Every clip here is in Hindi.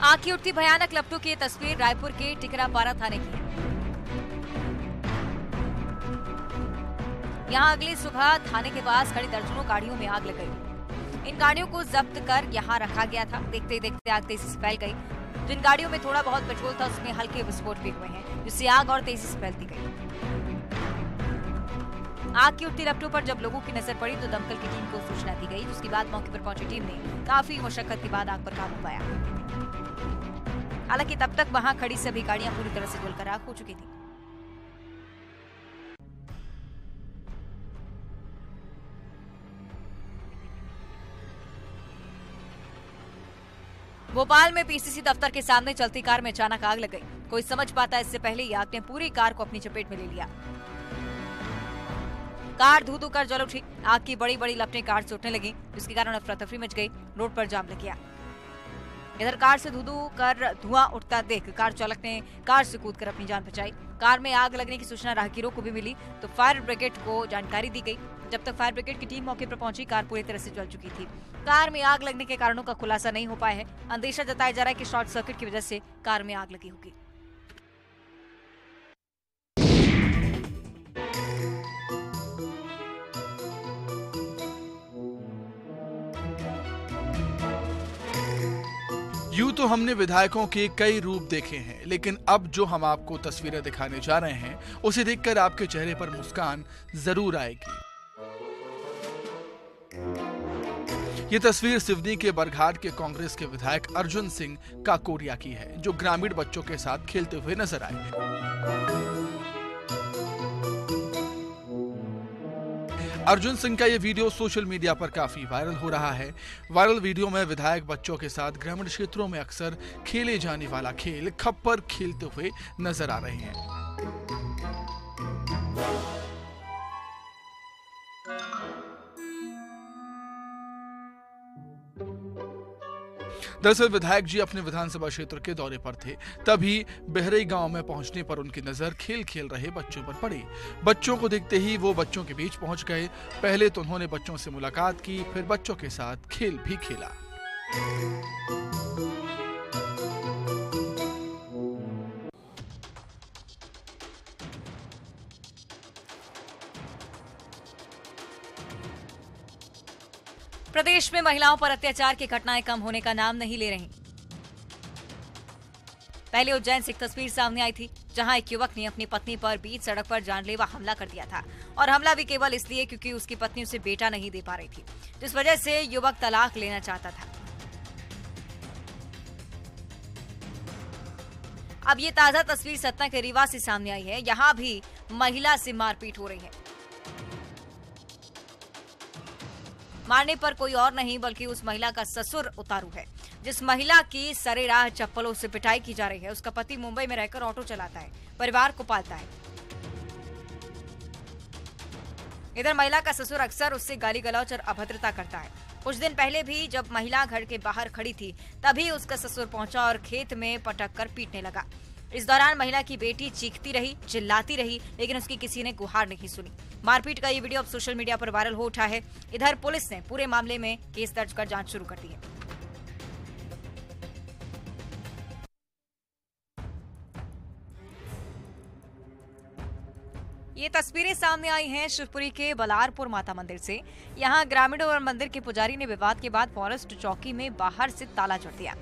आंखें उठती भयानक लपटों की ये तस्वीर रायपुर के टिकरापारा थाने की है। यहाँ अगली सुबह थाने के पास खड़ी दर्जनों गाड़ियों में आग लग गई। इन गाड़ियों को जब्त कर यहाँ रखा गया था। देखते ही देखते आग तेजी से फैल गई। जिन गाड़ियों में थोड़ा बहुत पेट्रोल था उसमें हल्के विस्फोट भी हुए हैं, जिससे आग और तेजी से फैलती गई। आग की उठती लपटों पर जब लोगों की नजर पड़ी तो दमकल की टीम को सूचना दी गई, जिसके बाद मौके पर पहुंची टीम ने काफी मशक्कत के बाद आग पर काबू पाया। हालांकि तब तक वहां खड़ी सभी गाड़ियां पूरी तरह से जलकर राख हो चुकी थी। भोपाल में पीसीसी दफ्तर के सामने चलती कार में अचानक आग लग गई। कोई समझ पाता इससे पहले ही आग ने पूरी कार को अपनी चपेट में ले लिया। कार धू धू कर जल उठी। आग की बड़ी बड़ी लपटें कार से उठने लगी, जिसके कारण अफरा तफरी मच गई। रोड पर जाम लग गया। इधर कार से धू धू कर धुआं उठता देख कार चालक ने कार से कूदकर अपनी जान बचाई। कार में आग लगने की सूचना राहगीरों को भी मिली तो फायर ब्रिगेड को जानकारी दी गई। जब तक फायर ब्रिगेड की टीम मौके पर पहुंची, कार पूरी तरह से जल चुकी थी। कार में आग लगने के कारणों का खुलासा नहीं हो पाया है। अंदेशा जताया जा रहा है कि शॉर्ट सर्किट की वजह से कार में आग लगी होगी। यूं तो हमने विधायकों के कई रूप देखे हैं, लेकिन अब जो हम आपको तस्वीरें दिखाने जा रहे हैं उसे देखकर आपके चेहरे पर मुस्कान जरूर आएगी। ये तस्वीर सिवनी के बरघाट के कांग्रेस के विधायक अर्जुन सिंह काकोरिया की है, जो ग्रामीण बच्चों के साथ खेलते हुए नजर आए। अर्जुन सिंह का ये वीडियो सोशल मीडिया पर काफी वायरल हो रहा है। वायरल वीडियो में विधायक बच्चों के साथ ग्रामीण क्षेत्रों में अक्सर खेले जाने वाला खेल खप्पर खेलते हुए नजर आ रहे हैं। दरअसल विधायक जी अपने विधानसभा क्षेत्र के दौरे पर थे, तभी बहरई गांव में पहुंचने पर उनकी नजर खेल खेल रहे बच्चों पर पड़ी। बच्चों को देखते ही वो बच्चों के बीच पहुंच गए। पहले तो उन्होंने बच्चों से मुलाकात की, फिर बच्चों के साथ खेल भी खेला। प्रदेश में महिलाओं पर अत्याचार की घटनाएं कम होने का नाम नहीं ले रही। पहले उज्जैन से एक तस्वीर सामने आई थी, जहां एक युवक ने अपनी पत्नी पर बीच सड़क पर जानलेवा हमला कर दिया था, और हमला भी केवल इसलिए क्योंकि उसकी पत्नी उसे बेटा नहीं दे पा रही थी, जिस वजह से युवक तलाक लेना चाहता था। अब ये ताजा तस्वीर सतना के रीवा से सामने आई है। यहाँ भी महिला से मारपीट हो रही है। मारने पर कोई और नहीं बल्कि उस महिला का ससुर उतारू है। जिस महिला की सरेराह चप्पलों से पिटाई की जा रही है, उसका पति मुंबई में रहकर ऑटो चलाता है, परिवार को पालता है। इधर महिला का ससुर अक्सर उससे गाली गलौज और अभद्रता करता है। कुछ दिन पहले भी जब महिला घर के बाहर खड़ी थी, तभी उसका ससुर पहुंचा और खेत में पटक कर पीटने लगा। इस दौरान महिला की बेटी चीखती रही, चिल्लाती रही, लेकिन उसकी किसी ने गुहार नहीं सुनी। मारपीट का ये वीडियो अब सोशल मीडिया पर वायरल हो उठा है। इधर पुलिस ने पूरे मामले में केस दर्ज कर जांच शुरू कर दी है। ये तस्वीरें सामने आई हैं शिवपुरी के बलारपुर माता मंदिर से। यहाँ ग्रामीणों और मंदिर के पुजारी ने विवाद के बाद फॉरेस्ट चौकी में बाहर से ताला जड़ दिया।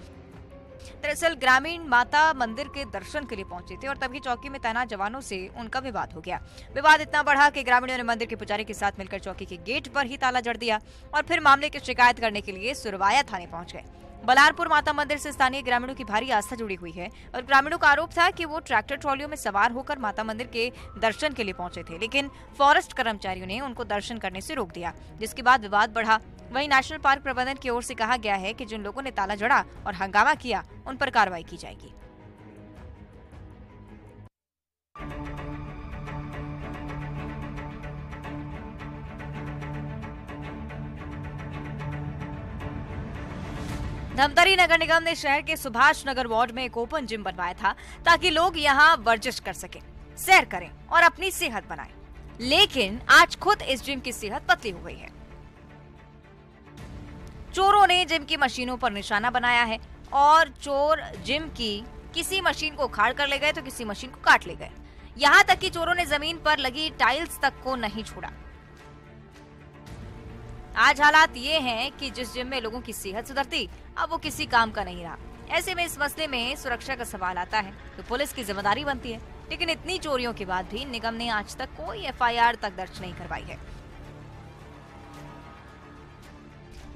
दरअसल ग्रामीण माता मंदिर के दर्शन के लिए पहुंचे थे और तभी चौकी में तैनात जवानों से उनका विवाद हो गया। विवाद इतना बढ़ा कि ग्रामीणों ने मंदिर के पुजारी के साथ मिलकर चौकी के गेट पर ही ताला जड़ दिया और फिर मामले की शिकायत करने के लिए सुरवाया थाने पहुंच गए। बलारपुर माता मंदिर से स्थानीय ग्रामीणों की भारी आस्था जुड़ी हुई है और ग्रामीणों का आरोप था कि वो ट्रैक्टर ट्रॉलियों में सवार होकर माता मंदिर के दर्शन के लिए पहुंचे थे, लेकिन फॉरेस्ट कर्मचारियों ने उनको दर्शन करने से रोक दिया, जिसके बाद विवाद बढ़ा। वहीं नेशनल पार्क प्रबंधन की ओर से कहा गया है कि जिन लोगों ने ताला जड़ा और हंगामा किया, उन पर कार्रवाई की जाएगी। धमतरी नगर निगम ने शहर के सुभाष नगर वार्ड में एक ओपन जिम बनवाया था ताकि लोग यहां वर्जिश कर सकें, सैर करें और अपनी सेहत बनाएं। लेकिन आज खुद इस जिम की सेहत पतली हो गई है। चोरों ने जिम की मशीनों पर निशाना बनाया है और चोर जिम की किसी मशीन को उखाड़ कर ले गए तो किसी मशीन को काट ले गए। यहाँ तक कि चोरों ने जमीन पर लगी टाइल्स तक को नहीं छोड़ा। आज हालात ये हैं कि जिस जिम में लोगों की सेहत सुधरती, अब वो किसी काम का नहीं रहा। ऐसे में इस मसले में सुरक्षा का सवाल आता है तो पुलिस की जिम्मेदारी बनती है। लेकिन इतनी चोरियों के बाद भी निगम ने आज तक कोई एफआईआर तक दर्ज नहीं करवाई है।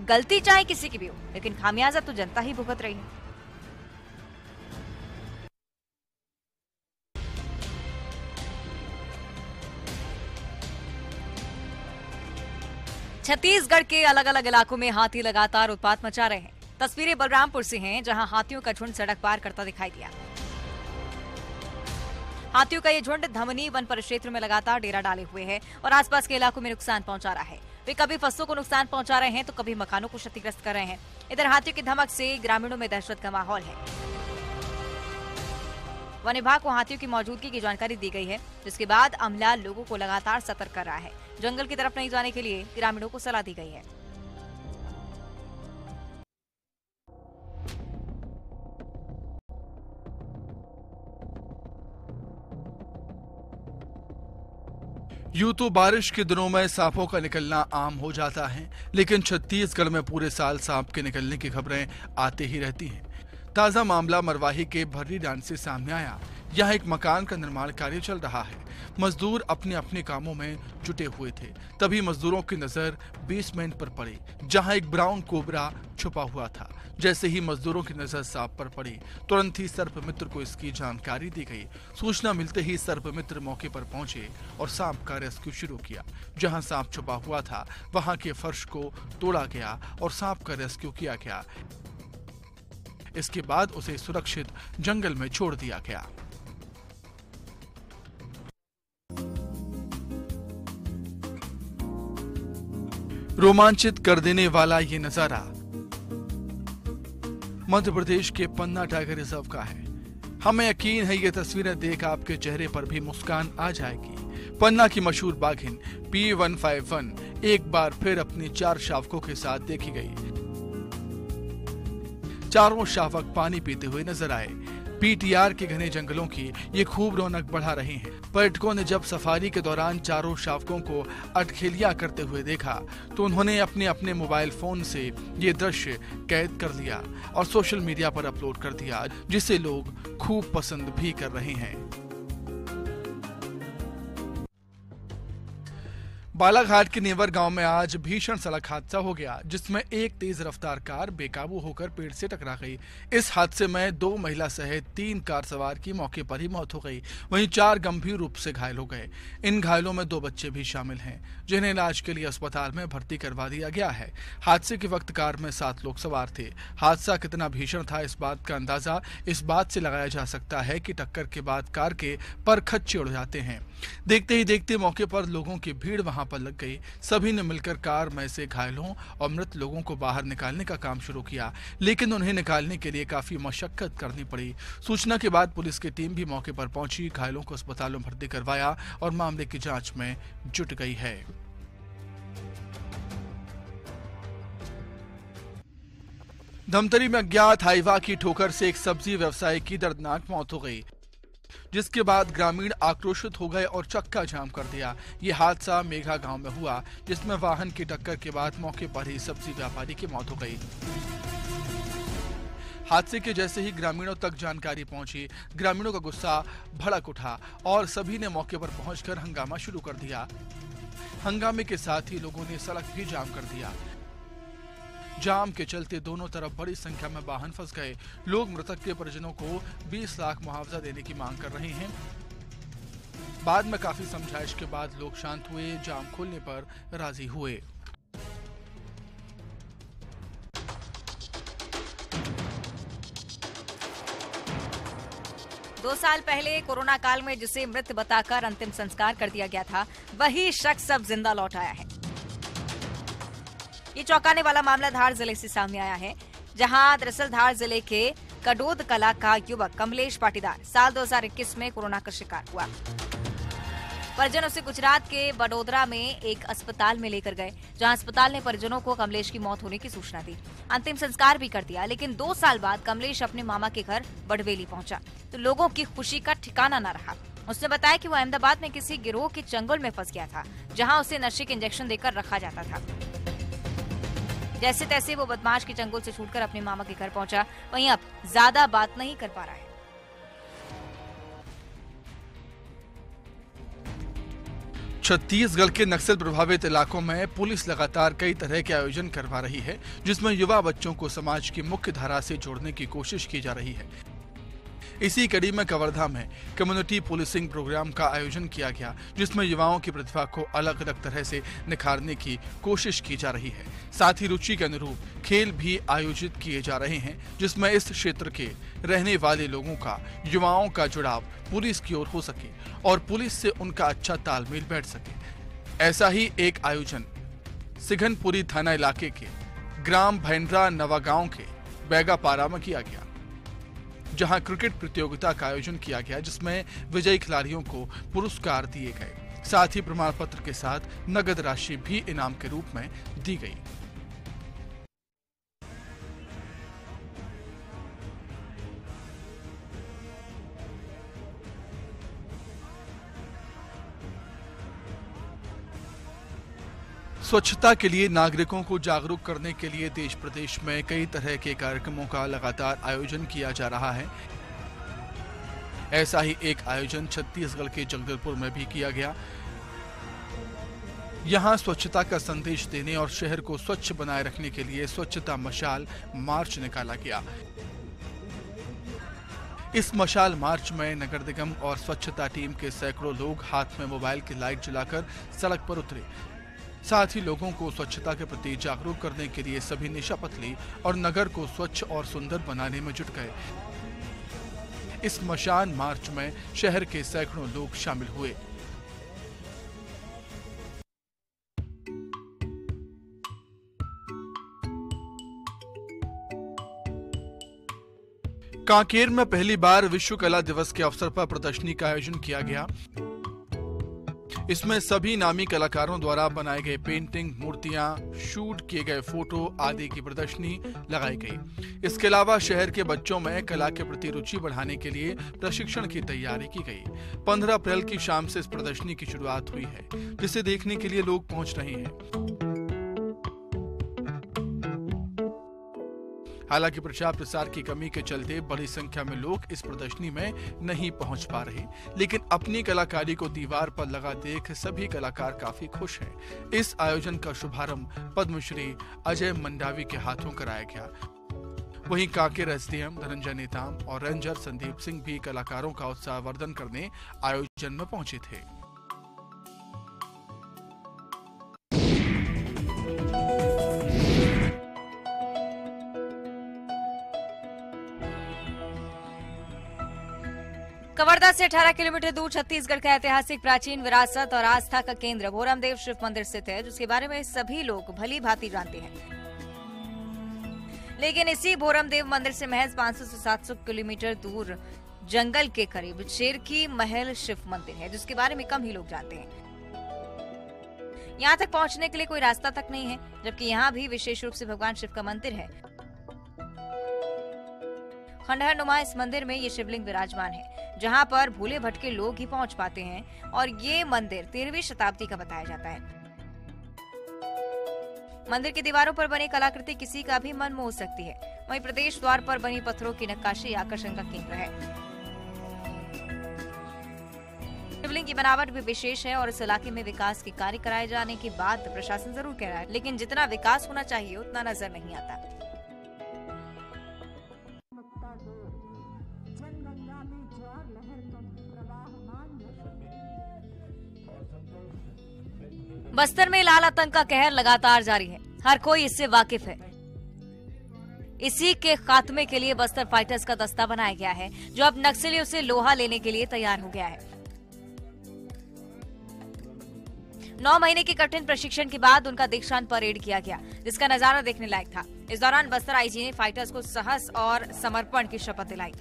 गलती चाहे किसी की भी हो, लेकिन खामियाजा तो जनता ही भुगत रही है। छत्तीसगढ़ के अलग अलग इलाकों में हाथी लगातार उत्पात मचा रहे हैं। तस्वीरें बलरामपुर से हैं, जहां हाथियों का झुंड सड़क पार करता दिखाई दिया। हाथियों का ये झुंड धमनी वन परिक्षेत्र में लगातार डेरा डाले हुए है और आसपास के इलाकों में नुकसान पहुंचा रहा है। वे कभी फसलों को नुकसान पहुंचा रहे हैं तो कभी मकानों को क्षतिग्रस्त कर रहे हैं। इधर हाथियों की धमक से ग्रामीणों में दहशत का माहौल है। वन विभाग को हाथियों की मौजूदगी की जानकारी दी गई है, जिसके बाद अमला लोगों को लगातार सतर्क कर रहा है। जंगल की तरफ नहीं जाने के लिए ग्रामीणों को सलाह दी गई है। यूं तो बारिश के दिनों में सांपों का निकलना आम हो जाता है, लेकिन छत्तीसगढ़ में पूरे साल सांप के निकलने की खबरें आते ही रहती हैं। ताजा मामला मरवाही के भर्री डांड से सामने आया। यहाँ एक मकान का निर्माण कार्य चल रहा है। मजदूर अपने अपने कामों में जुटे हुए थे, तभी मजदूरों की नजर बेसमेंट पर पड़ी, जहां एक ब्राउन कोबरा छुपा हुआ था। जैसे ही मजदूरों की नजर सांप पर पड़ी, तुरंत ही सर्पमित्र को इसकी जानकारी दी गई। सूचना मिलते ही सर्पमित्र मौके पर पहुंचे और सांप का रेस्क्यू शुरू किया। जहां सांप छुपा हुआ था, वहां के फर्श को तोड़ा गया और सांप का रेस्क्यू किया गया। इसके बाद उसे सुरक्षित जंगल में छोड़ दिया गया। रोमांचित कर देने वाला ये नजारा मध्य प्रदेश के पन्ना टाइगर रिजर्व का है। हमें यकीन है ये तस्वीरें देख आपके चेहरे पर भी मुस्कान आ जाएगी। पन्ना की मशहूर बाघिन P151 एक बार फिर अपनी 4 शावकों के साथ देखी गई। चारों शावक पानी पीते हुए नजर आए। पीटीआर के घने जंगलों की ये खूब रौनक बढ़ा रहे हैं। पर्यटकों ने जब सफारी के दौरान चारों शावकों को अटखेलियां करते हुए देखा तो उन्होंने अपने अपने मोबाइल फोन से ये दृश्य कैद कर लिया और सोशल मीडिया पर अपलोड कर दिया, जिसे लोग खूब पसंद भी कर रहे हैं। बालाघाट के नेवर गांव में आज भीषण सड़क हादसा हो गया, जिसमें एक तेज रफ्तार कार बेकाबू होकर पेड़ से टकरा गई। इस हादसे में 2 महिला सहित 3 कार सवार की मौके पर ही मौत हो गई। वहीं 4 गंभीर रूप से घायल हो गए। इन घायलों में 2 बच्चे भी शामिल हैं, जिन्हें इलाज के लिए अस्पताल में भर्ती करवा दिया गया है। हादसे के वक्त कार में 7 लोग सवार थे। हादसा कितना भीषण था, इस बात का अंदाजा इस बात से लगाया जा सकता है कि टक्कर के बाद कार के परखच्चे उड़ जाते हैं। देखते ही देखते मौके पर लोगों की भीड़ वहां पर लग गई। सभी ने मिलकर कार में से घायलों और मृत लोगों को बाहर निकालने का काम शुरू किया, लेकिन उन्हें निकालने के लिए काफी मशक्कत करनी पड़ी। सूचना के बाद पुलिस की टीम भी मौके पर पहुंची, घायलों को अस्पताल में भर्ती करवाया और मामले की जांच में जुट गई है। धमतरी में अज्ञात हाईवा की ठोकर से एक सब्जी व्यवसायी की दर्दनाक मौत हो गई, जिसके बाद ग्रामीण आक्रोशित हो गए और चक्का जाम कर दिया। ये हादसा मेघा गांव में हुआ, जिसमें वाहन की टक्कर के बाद मौके पर ही सब्जी व्यापारी की मौत हो गई। हादसे के जैसे ही ग्रामीणों तक जानकारी पहुंची, ग्रामीणों का गुस्सा भड़क उठा और सभी ने मौके पर पहुंचकर हंगामा शुरू कर दिया। हंगामे के साथ ही लोगों ने सड़क भी जाम कर दिया। जाम के चलते दोनों तरफ बड़ी संख्या में वाहन फंस गए। लोग मृतक के परिजनों को 20 लाख मुआवजा देने की मांग कर रहे हैं। बाद में काफी समझाइश के बाद लोग शांत हुए, जाम खोलने पर राजी हुए। दो साल पहले कोरोना काल में जिसे मृत बताकर अंतिम संस्कार कर दिया गया था, वही शख्स अब जिंदा लौट आया है। ये चौंकाने वाला मामला धार जिले से सामने आया है, जहां दरअसल धार जिले के कडोद कला का युवक कमलेश पाटीदार साल 2021 में कोरोना का शिकार हुआ। परिजन उसे गुजरात के बड़ोदरा में एक अस्पताल में लेकर गए, जहां अस्पताल ने परिजनों को कमलेश की मौत होने की सूचना दी। अंतिम संस्कार भी कर दिया, लेकिन 2 साल बाद कमलेश अपने मामा के घर बड़वेली पहुंचा तो लोगों की खुशी का ठिकाना न रहा। उसने बताया कि वो अहमदाबाद में किसी गिरोह के चंगुल में फंस गया था, जहां उसे नशे के इंजेक्शन देकर रखा जाता था। जैसे तैसे वो बदमाश के चंगुल से छूटकर अपने मामा के घर पहुंचा। वहीं अब ज्यादा बात नहीं कर पा रहा है। छत्तीसगढ़ के नक्सल प्रभावित इलाकों में पुलिस लगातार कई तरह के आयोजन करवा रही है, जिसमें युवा बच्चों को समाज की मुख्य धारा से जोड़ने की कोशिश की जा रही है। इसी कड़ी में कवर्धा में कम्युनिटी पुलिसिंग प्रोग्राम का आयोजन किया गया, जिसमें युवाओं की प्रतिभा को अलग अलग तरह से निखारने की कोशिश की जा रही है। साथ ही रुचि के अनुरूप खेल भी आयोजित किए जा रहे हैं, जिसमें इस क्षेत्र के रहने वाले लोगों का, युवाओं का जुड़ाव पुलिस की ओर हो सके और पुलिस से उनका अच्छा तालमेल बैठ सके। ऐसा ही एक आयोजन सिघनपुरी थाना इलाके के ग्राम भैंड्रा नवागांव के बैगापारा में किया गया, जहां क्रिकेट प्रतियोगिता का आयोजन किया गया, जिसमें विजयी खिलाड़ियों को पुरस्कार दिए गए। साथ ही प्रमाण पत्र के साथ नगद राशि भी इनाम के रूप में दी गई। स्वच्छता के लिए नागरिकों को जागरूक करने के लिए देश प्रदेश में कई तरह के कार्यक्रमों का लगातार आयोजन किया जा रहा है। ऐसा ही एक आयोजन छत्तीसगढ़ के जगदलपुर में भी किया गया। यहां स्वच्छता का संदेश देने और शहर को स्वच्छ बनाए रखने के लिए स्वच्छता मशाल मार्च निकाला गया। इस मशाल मार्च में नगर निगम और स्वच्छता टीम के सैकड़ों लोग हाथ में मोबाइल की लाइट जलाकर सड़क पर उतरे। साथ ही लोगों को स्वच्छता के प्रति जागरूक करने के लिए सभी ने शपथ ली और नगर को स्वच्छ और सुंदर बनाने में जुट गए। इस मशाल मार्च में शहर के सैकड़ों लोग शामिल हुए। कांकेर में पहली बार विश्व कला दिवस के अवसर पर प्रदर्शनी का आयोजन किया गया। इसमें सभी नामी कलाकारों द्वारा बनाए गए पेंटिंग, मूर्तियां, शूट किए गए फोटो आदि की प्रदर्शनी लगाई गई। इसके अलावा शहर के बच्चों में कला के प्रति रुचि बढ़ाने के लिए प्रशिक्षण की तैयारी की गई। 15 अप्रैल की शाम से इस प्रदर्शनी की शुरुआत हुई है, जिसे देखने के लिए लोग पहुंच रहे हैं। हालांकि प्रचार प्रसार की कमी के चलते बड़ी संख्या में लोग इस प्रदर्शनी में नहीं पहुंच पा रहे, लेकिन अपनी कलाकारी को दीवार पर लगा देख सभी कलाकार काफी खुश हैं। इस आयोजन का शुभारंभ पद्मश्री अजय मंडावी के हाथों कराया गया। वहीं कांकेर एसडीएम धनंजय नेताम और रेंजर संदीप सिंह भी कलाकारों का उत्साहवर्धन करने आयोजन में पहुंचे थे। कवर्धा से 18 किलोमीटर दूर छत्तीसगढ़ का ऐतिहासिक प्राचीन विरासत और आस्था का केंद्र भोरमदेव शिव मंदिर स्थित है, जिसके बारे में सभी लोग भली भांति जानते हैं। लेकिन इसी भोरमदेव मंदिर से महज 500 से 700 किलोमीटर दूर जंगल के करीब शेरकी महल शिव मंदिर है, जिसके बारे में कम ही लोग जानते हैं। यहाँ तक पहुँचने के लिए कोई रास्ता तक नहीं है, जबकि यहाँ भी विशेष रूप से भगवान शिव का मंदिर है। खंडहर नुमा इस मंदिर में ये शिवलिंग विराजमान है, जहाँ पर भूले भटके लोग ही पहुँच पाते हैं और ये मंदिर 13वीं शताब्दी का बताया जाता है। मंदिर की दीवारों पर बनी कलाकृति किसी का भी मन मोह सकती है। वहीं प्रदेश द्वार पर बनी पत्थरों की नक्काशी आकर्षण का केंद्र है। शिवलिंग की बनावट भी विशेष है और इस इलाके में विकास के कार्य कराए जाने की बात प्रशासन जरूर कह रहा है, लेकिन जितना विकास होना चाहिए उतना नजर नहीं आता। बस्तर में लाल आतंक का कहर लगातार जारी है, हर कोई इससे वाकिफ है। इसी के खात्मे के लिए बस्तर फाइटर्स का दस्ता बनाया गया है, जो अब नक्सलियों से लोहा लेने के लिए तैयार हो गया है। 9 महीने के कठिन प्रशिक्षण के बाद उनका दीक्षांत परेड किया गया, जिसका नजारा देखने लायक था। इस दौरान बस्तर आईजी ने फाइटर्स को साहस और समर्पण की शपथ दिलाई।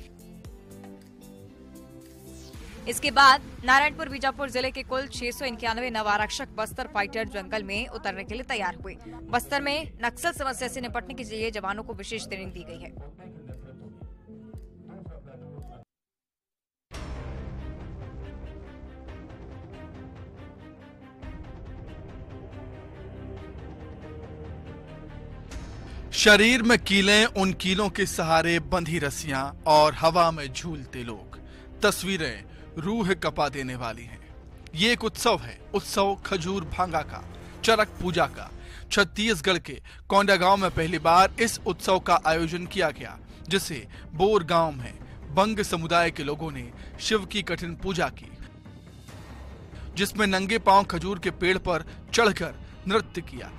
इसके बाद नारायणपुर बीजापुर जिले के कुल 691 नव आरक्षक बस्तर फाइटर जंगल में उतरने के लिए तैयार हुए। बस्तर में नक्सल समस्या से निपटने के लिए जवानों को विशेष ट्रेनिंग दी गई है। शरीर में कीलें, उन कीलों के सहारे बंधी रस्सियां और हवा में झूलते लोग। तस्वीरें रूह कपा देने वाली हैं। ये एक उत्सव है, उत्सव खजूर भांगा का, चरक पूजा का। छत्तीसगढ़ के कोंडागांव में पहली बार इस उत्सव का आयोजन किया गया, जिसे बोर गांव में बंग समुदाय के लोगों ने शिव की कठिन पूजा की, जिसमें नंगे पांव खजूर के पेड़ पर चढ़कर नृत्य किया।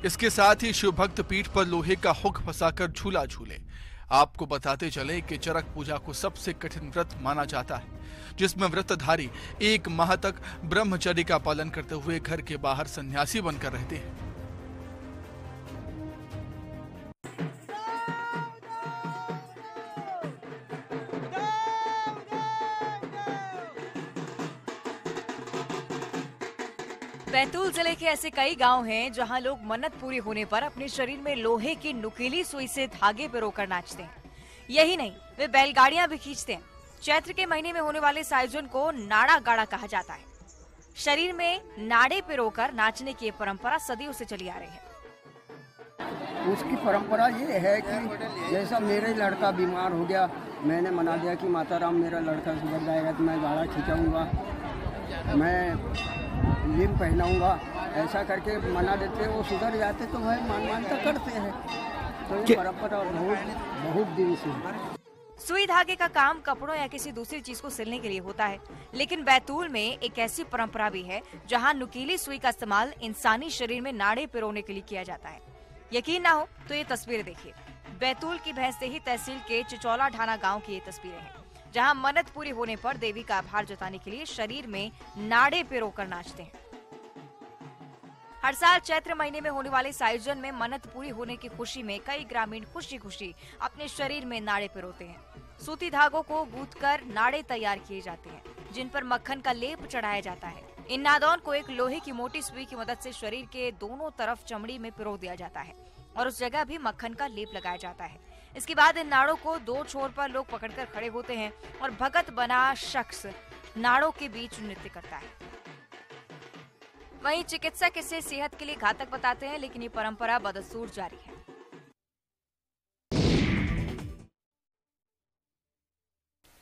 इसके साथ ही शिव भक्त पीठ पर लोहे का हुक फंसाकर झूला झूले। आपको बताते चले कि चरक पूजा को सबसे कठिन व्रत माना जाता है, जिसमें व्रतधारी 1 माह तक ब्रह्मचर्य का पालन करते हुए घर के बाहर सन्यासी बनकर रहते हैं। बैतूल जिले के ऐसे कई गांव हैं जहां लोग मन्नत पूरी होने पर अपने शरीर में लोहे की नुकीली सुई से धागे पिरोकर नाचते हैं। यही नहीं, वे बैलगाड़ियां भी खींचते हैं। चैत्र के महीने में होने वाले इस आयोजन को नाड़ा गाड़ा कहा जाता है। शरीर में नाड़े पिरोकर नाचने की परंपरा सदियों से चली आ रही है। उसकी परंपरा ये है कि जैसा मेरे लड़का बीमार हो गया, मैंने मना दिया कि माता राम मेरा लड़का सुधर जाएगा तो मैं गाड़ा खिंचाऊंगा, मैं लिम पहनाऊंगा, ऐसा करके मना देते हैं। वो सुधर जाते तो भाई मानता करते हैं। तो ये परंपरा बहुत दिन से। सुई धागे का काम कपड़ों या किसी दूसरी चीज को सिलने के लिए होता है, लेकिन बैतूल में एक ऐसी परंपरा भी है जहां नुकीली सुई का इस्तेमाल इंसानी शरीर में नाड़े पिरोने के लिए किया जाता है। यकीन ना हो तो ये तस्वीर देखिए। बैतूल की भैंसदेही तहसील के चिचौला ढाना गांव की ये तस्वीरें हैं, जहां मन्नत पूरी होने पर देवी का आभार जताने के लिए शरीर में नाड़े पिरोकर नाचते हैं। हर साल चैत्र महीने में होने वाले इस आयोजन में मन्नत पूरी होने की खुशी में कई ग्रामीण खुशी खुशी अपने शरीर में नाड़े पिरोते हैं। सूती धागों को गूंथकर नाड़े तैयार किए जाते हैं, जिन पर मक्खन का लेप चढ़ाया जाता है। इन नादौन को एक लोहे की मोटी सुई की मदद से शरीर के दोनों तरफ चमड़ी में पिरो दिया जाता है और उस जगह भी मक्खन का लेप लगाया जाता है। इसके बाद इन नाड़ों को 2 छोर पर लोग पकड़कर खड़े होते हैं और भगत बना शख्स नाड़ों के बीच नृत्य करता है। वहीं चिकित्सक इसे सेहत के लिए घातक बताते हैं, लेकिन ये परंपरा बदस्तूर जारी है।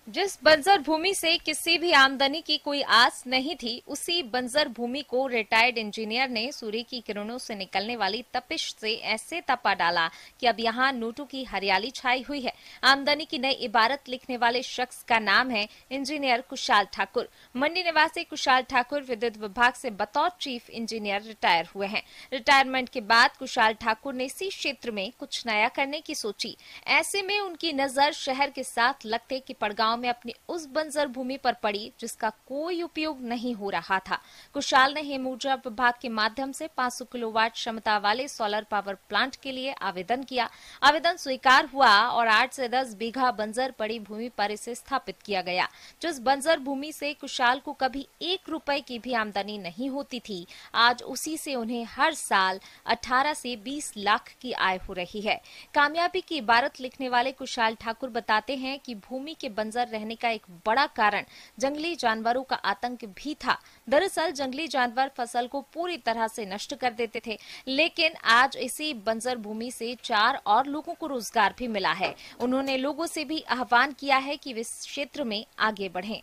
जिस बंजर भूमि से किसी भी आमदनी की कोई आस नहीं थी, उसी बंजर भूमि को रिटायर्ड इंजीनियर ने सूर्य की किरणों से निकलने वाली तपिश से ऐसे तपा डाला कि अब यहाँ नोटों की हरियाली छाई हुई है। आमदनी की नई इबारत लिखने वाले शख्स का नाम है इंजीनियर कुशाल ठाकुर। मंडी निवासी कुशाल ठाकुर विद्युत विभाग से बतौर चीफ इंजीनियर रिटायर हुए हैं। रिटायरमेंट के बाद कुशाल ठाकुर ने इसी क्षेत्र में कुछ नया करने की सोची। ऐसे में उनकी नजर शहर के साथ लगते कि पड़गांव में अपनी उस बंजर भूमि पर पड़ी जिसका कोई उपयोग नहीं हो रहा था। कुशाल ने हेम ऊर्जा विभाग के माध्यम से 500 किलोवाट क्षमता वाले सोलर पावर प्लांट के लिए आवेदन किया। आवेदन स्वीकार हुआ और 8 से 10 बीघा बंजर पड़ी भूमि पर इसे स्थापित किया गया। जिस बंजर भूमि से कुशाल को कभी 1 रुपए की भी आमदनी नहीं होती थी, आज उसी से उन्हें हर साल 18 से 20 लाख की आय हो रही है। कामयाबी की इबारत लिखने वाले कुशाल ठाकुर बताते हैं कि भूमि के बंजर रहने का एक बड़ा कारण जंगली जानवरों का आतंक भी था। दरअसल जंगली जानवर फसल को पूरी तरह से नष्ट कर देते थे, लेकिन आज इसी बंजर भूमि से 4 और लोगों को रोजगार भी मिला है। उन्होंने लोगों से भी आह्वान किया है कि वे इस क्षेत्र में आगे बढ़ें।